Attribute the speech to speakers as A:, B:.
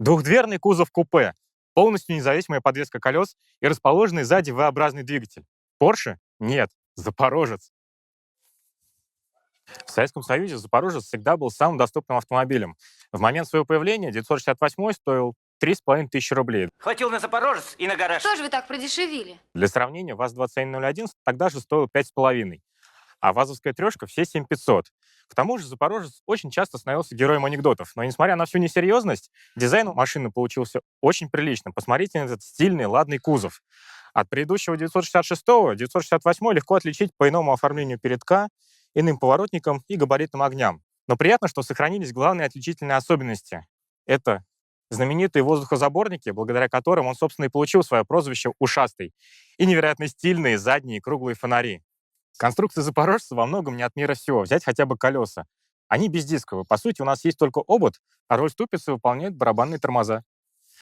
A: Двухдверный кузов купе, полностью независимая подвеска колес и расположенный сзади V-образный двигатель. Porsche? Нет, Запорожец. В Советском Союзе Запорожец всегда был самым доступным автомобилем. В момент своего появления 968 стоил 3,5 тысячи рублей.
B: Хватил на Запорожец и на гараж.
C: Что же вы так продешевили?
A: Для сравнения, ВАЗ-2101 тогда же стоил 5,5, а ВАЗовская трешка все 7500. К тому же Запорожец очень часто становился героем анекдотов. Но несмотря на всю несерьезность, дизайн у машины получился очень приличным. Посмотрите на этот стильный, ладный кузов. От предыдущего 966-го 968 легко отличить по иному оформлению передка, иным поворотникам и габаритным огням. Но приятно, что сохранились главные отличительные особенности. Это знаменитые воздухозаборники, благодаря которым он, собственно, и получил свое прозвище «Ушастый», и невероятно стильные задние круглые фонари. Конструкция Запорожца во многом не от мира сего. Взять хотя бы колеса. Они бездисковые. По сути, у нас есть только обод, а роль ступицы выполняют барабанные тормоза.